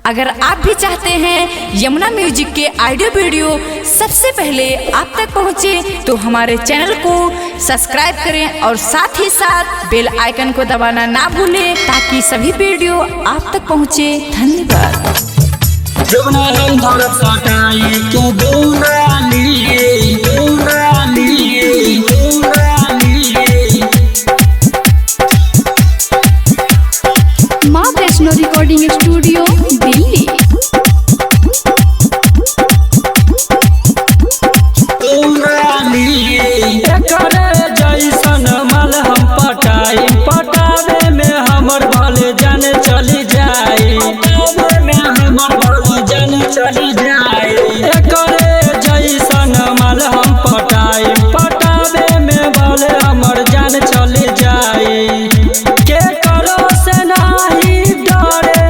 अगर आप भी चाहते हैं यमुना म्यूजिक के ऑडियो वीडियो सबसे पहले आप तक पहुंचे तो हमारे चैनल को सब्सक्राइब करें और साथ ही साथ बेल आइकन को दबाना ना भूलें ताकि सभी वीडियो आप तक पहुंचे। धन्यवाद। माँ वैष्णो रिकॉर्डिंग स्टूडियो दिल्ली। जैसन मल हम पटाई पटावे में हमर भले जान चली जाई, हमर भले जान चली जाई। एकरे जैसन मल हम पटाई पटावे में भले हमर जान चली जाई। के करो से नाही डरे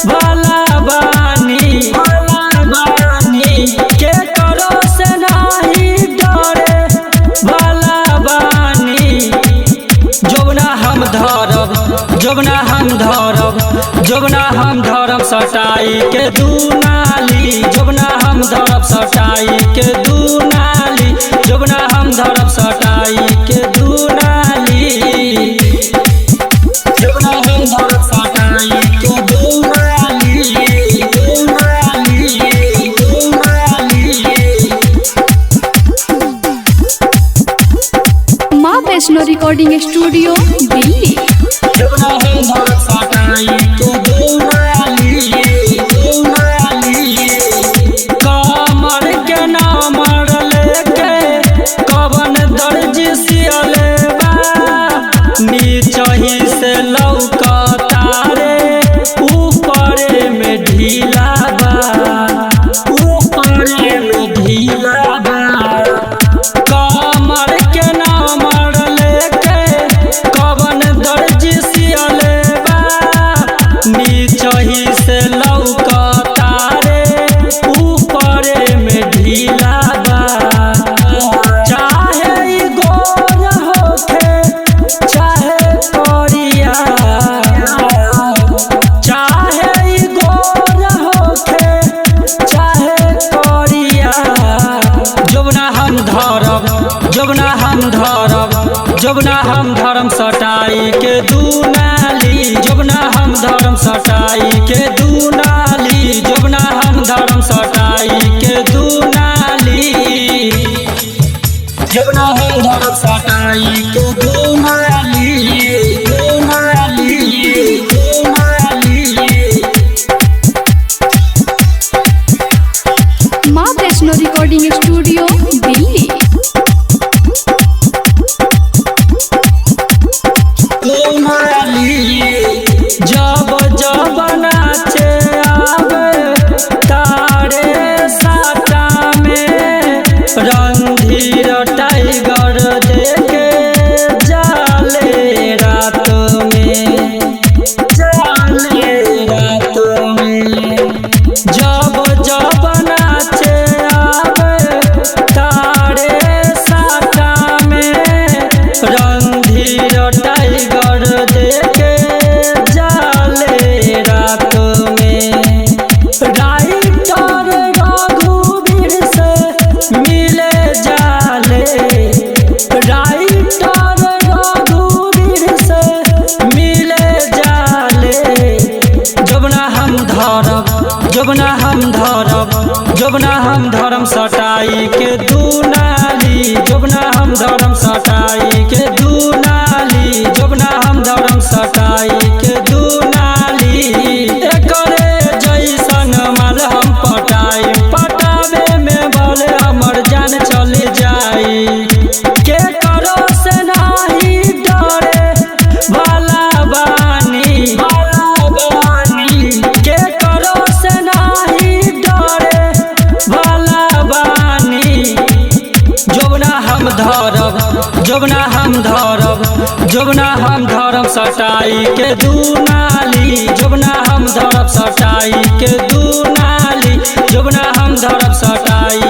भला बानी, के करो से नाही डरे भला बानी। जोबना हम धरब जोबना हम धरब जोबना हम धरब सटाई के दूनाली, जोबना हम धरब सटाई के दूनाली, जोबना हम धरब सटाई के दूनाली, जोबना हम धरब सटाई के दूनाली, दूनाली, दूनाली। माँ वैष्णो रिकॉर्डिंग स्टूडियो दिल्ली। जोबना हम धरब सटाई के दूनाली, दूनाली। कमर के नामर लेके कवन दर्जी सियले बा, नीचही से लौकता रे ऊपरे में ढीला बा, ऊपरे में ढीला बा। कमर के नामर लेके कवन दर्जी सियले बा, नीचही से लौकता रे ऊपरे में ढीला बा। चाहे ई गोर होखे चाहे करिया, चाहे ई गोर होखे चाहे करिया। जोबना हम धरब जोबना हम धरब जोबना हम धरम सटाई के दूनाली, जोबना हम धरम सटाई के दूनाली, जोबना हम धरम सटाई के दूनाली, जोबना हम धरम सटाई के दूनाली, दूनाली, दूनाली। माँ वैष्णो रिकॉर्डिंग स्टूडियो दिल्ली। जब जब नाचे आवे तारे साटा में, रणधीर टाइगर देखे जाले रात में, जाले रात में। जब जब नाचे आवे तारे साटा में, रणधीर टाइगर देखे जाले रात में। राइटर रघुवीर से मिले जाले, राइटर रघुवीर से मिले जाले। जोबना हम धरब जोबना हम धरब जोबना हम धरम सटाई के दूनाली, जोबना हम धरम सटाई के दूनाली, जोबना हम धरम सटाई के दूनाली। एकरे जैसन माल हम पटाई पटावे में भले हमर जान चली जाई। के करो से नाही डरे भला बानी, के करो से नाही डरे भला बानी। जोबना हम धरब जोबना हम धरब जोबना हम धरब सटाई के दूनाली, जोबना हम धरब सटाई के दूनाली, जोबना हम धरब सटाई